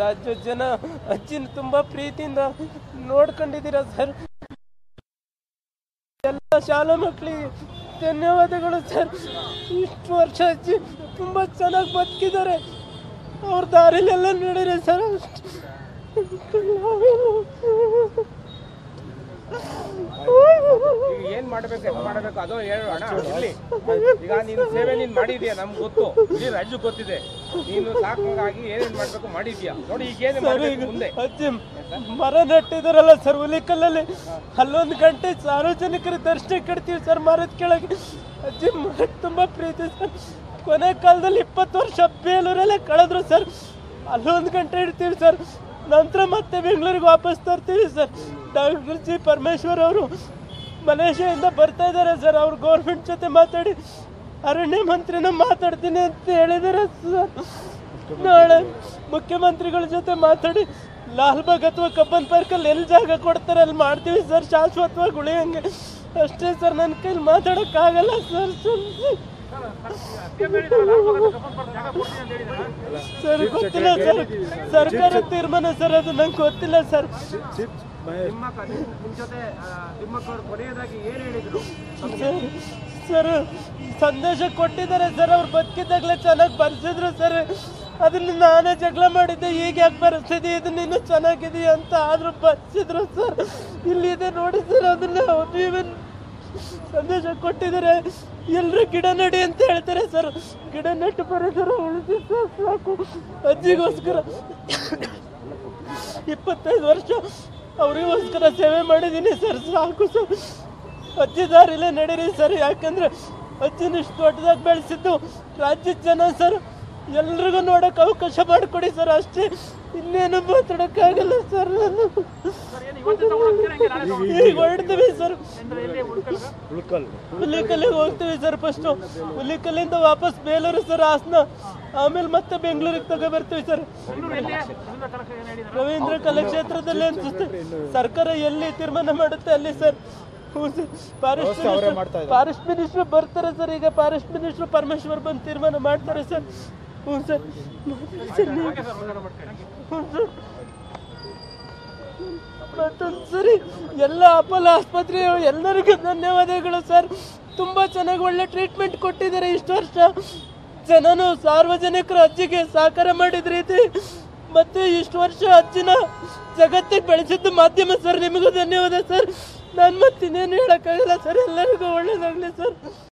ರಾಜ್ಯ ಜನ ಅಜ್ಜಿನ ತುಂಬಾ ಪ್ರೀತಿಯಿಂದ ನೋಡ್ಕೊಂಡಿದ್ದೀರಾ ಸರ್. ಎಲ್ಲ ಶಾಲಾ ಮಕ್ಕಳಿಗೆ ಧನ್ಯವಾದಗಳು ಸರ್. ಇಷ್ಟು ವರ್ಷ ಅಜ್ಜಿ ತುಂಬಾ ಚೆನ್ನಾಗಿ ಬದುಕಿದ್ದಾರೆ, ಅವ್ರ ದಾರಿಲೆಲ್ಲ ನಡೆಯಿರಿ ಸರ್. ಏನ್ ಮಾಡ್ಬೇಕು ಅದು ಹೇಳೋಣ. ಇಲ್ಲಿ ಈಗ ನೀನು ಸೇವೆ ನೀನ್ ಮಾಡಿದ್ಯಾ, ನಮ್ಗೆ ಗೊತ್ತು, ಇಡೀ ರಾಜ್ಯಕ್ಕೆ ಗೊತ್ತಿದೆ. ನೀನು ಸಾಕಾಗಿ ಏನೇನ್ ಮಾಡ್ಬೇಕು ಮಾಡಿದ್ಯಾ ನೋಡಿ. ಈಗ ಏನೇ ಮುಂದೆ ಅಜ್ಜಿ ಮರ ನೆಟ್ಟಿದಾರಲ್ಲ ಸರ್ ಹುಲಿಕಲ್ಲಲ್ಲಿ, ಅಲ್ಲೊಂದು ಗಂಟೆ ಸಾರ್ವಜನಿಕರ ದರ್ಶನಕ್ಕೆ ಇಡ್ತೀವಿ ಸರ್ ಮರದ ಕೆಳಗೆ. ಅಜ್ಜಿ ಮರಕ್ಕೆ ತುಂಬಾ ಪ್ರೀತಿ ಸರ್. ಕೊನೆ ಕಾಲದಲ್ಲಿ 20 ವರ್ಷ ಬೇಲೂರಲ್ಲೇ ಕಳೆದ್ರು ಸರ್. ಅಲ್ಲೊಂದು ಗಂಟೆ ಇಡ್ತೀವಿ ಸರ್. ನಂತರ ಮತ್ತೆ ಬೆಂಗಳೂರಿಗೆ ವಾಪಸ್ ತರ್ತೀವಿ ಸರ್. ಡಾಕ್ಟರ್ ಜಿ ಪರಮೇಶ್ವರ್ ಅವರು ಮಲೇಷಿಯಾದಿಂದ ಬರ್ತಾ ಇದ್ದಾರೆ ಸರ್. ಅವ್ರು ಗೌರ್ಮೆಂಟ್ ಜೊತೆ ಮಾತಾಡಿ ಅರಣ್ಯ ಮಂತ್ರಿನ ಮಾತಾಡ್ತೀನಿ ಅಂತ ಹೇಳಿದ್ದಾರೆ ಸರ್. ನಾಳೆ ಮುಖ್ಯಮಂತ್ರಿಗಳ ಜೊತೆ ಮಾತಾಡಿ ಲಾಲ್ಬಾಗ್ ಅಥವಾ ಕಬ್ಬನ್ ಪಾರ್ಕಲ್ಲಿ ಎಲ್ಲಿ ಜಾಗ ಕೊಡ್ತಾರೆ ಅಲ್ಲಿ ಮಾಡ್ತೀವಿ ಸರ್, ಶಾಶ್ವತವಾಗಿ ಉಳಿಯಂಗೆ. ಅಷ್ಟೇ ಸರ್, ನನ್ನ ಕೈಲಿ ಮಾತಾಡೋಕ್ಕಾಗಲ್ಲ ಸರ್. ಸರ್ ಗೊತ್ತಿಲ್ಲ ಸರ್, ಸರ್ಕಾರ ತೀರ್ಮಾನ ಸರ್, ಅದು ನಂಗೆ ಗೊತ್ತಿಲ್ಲ ಸರ್. ಸರ್ ಸಂದೇಶ ಕೊಟ್ಟಿದ್ದಾರೆ ಸರ್. ಅವ್ರು ಬದುಕಿದ್ದಾಗಲೇ ಚೆನ್ನಾಗಿ ಬರ್ಸಿದ್ರು ಸರ್. ಅದನ್ನ ನಾನೇ ಜಗಳ ಮಾಡಿದ್ದೆ, ಈಗ ಯಾಕೆ ಪರಿಸ್ಥಿತಿ ಇದು ನೀನು ಚೆನ್ನಾಗಿದೆಯಾ ಅಂತ. ಆದ್ರೂ ಬರ್ಸಿದ್ರು ಸರ್. ಇಲ್ಲಿದೆ ನೋಡಿ ಸರ್, ಅದನ್ನ ನೀವೇನು ಸಂದೇಶ ಕೊಟ್ಟಿದ್ದಾರೆ. ಎಲ್ಲರೂ ಗಿಡ ನಡಿ ಅಂತ ಹೇಳ್ತಾರೆ ಸರ್. ಗಿಡ ನೆಟ್ಟು ಪರಿಸರ ಉಳಿಸಿ ಸರ್ ಸಾಕು. ಅಜ್ಜಿಗೋಸ್ಕರ 25 ವರ್ಷ ಅವರಿಗೋಸ್ಕರ ಸೇವೆ ಮಾಡಿದ್ದೀನಿ ಸರ್, ಸಾಕು ಸರ್. ಅಜ್ಜಿ ದಾರಿಲೇ ನಡೀರಿ ಸರ್. ಯಾಕಂದ್ರೆ ಅಜ್ಜಿನ ಇಷ್ಟು ದೊಡ್ಡದಾಗಿ ಬೆಳೆಸಿದ್ದು ರಾಜ್ಯದ ಜನ ಸರ್. ಎಲ್ರಿಗೂ ನೋಡೋಕೆ ಅವಕಾಶ ಮಾಡಿಕೊಡಿ ಸರ್, ಅಷ್ಟೇ. ಇನ್ನೇನು ಮಾತಾಡೋಕ್ಕಾಗಲ್ಲ ಸರ್. ನಾನು ಈಗ ಹೊರಡ್ತೀವಿ ಸರ್, ಹುಲಿಕಲ್ಲಿಗೆ ಹೋಗ್ತೀವಿ ಸರ್. ಫಸ್ಟು ಹುಲಿಕಲ್ಲಿಂದ ವಾಪಸ್ ಬೇಲೂರು ಸರ್, ಹಾಸನ, ಆಮೇಲೆ ಮತ್ತೆ ಬೆಂಗಳೂರಿಗೆ ತಗೊಬರ್ತೀವಿ ಸರ್. ರವೀಂದ್ರ ಕಲಾಕ್ಷೇತ್ರದಲ್ಲಿ ಅನ್ಸುತ್ತೆ. ಸರ್ಕಾರ ಎಲ್ಲಿ ತೀರ್ಮಾನ ಮಾಡುತ್ತೆ ಅಲ್ಲಿ ಸರ್. ಫಾರೆಸ್ಟ್ ಮಿನಿಸ್ಟರ್ ಬರ್ತಾರೆ ಸರ್. ಈಗ ಫಾರೆಸ್ಟ್ ಮಿನಿಸ್ಟರ್ ಪರಮೇಶ್ವರ್ ಬಂದು ತೀರ್ಮಾನ ಮಾಡ್ತಾರೆ ಸರ್. ಹ್ಞೂ ಸರ್. ಮತ್ತೊಂದು ಸರಿ ಎಲ್ಲ ಅಪೋಲೋ ಆಸ್ಪತ್ರೆ ಎಲ್ಲರಿಗೂ ಧನ್ಯವಾದಗಳು ಸರ್. ತುಂಬ ಚೆನ್ನಾಗಿ ಒಳ್ಳೆ ಟ್ರೀಟ್ಮೆಂಟ್ ಕೊಟ್ಟಿದ್ದಾರೆ ಇಷ್ಟು ವರ್ಷ. ಜನನು ಸಾರ್ವಜನಿಕರು ಅಜ್ಜಿಗೆ ಸಹಕಾರ ಮಾಡಿದ ರೀತಿ ಮತ್ತೆ ಇಷ್ಟು ವರ್ಷ ಅಜ್ಜಿನ ಜಗತ್ತಿಗೆ ಬೆಳೆಸಿದ್ದು ಮಾಧ್ಯಮ ಸರ್. ನಿಮಗೂ ಧನ್ಯವಾದ ಸರ್. ನಾನು ಮತ್ತಿನ್ನೇನು ಹೇಳೋಕ್ಕಾಗಲ್ಲ ಸರ್. ಎಲ್ಲರಿಗೂ ಒಳ್ಳೇದಾಗಲಿ ಸರ್.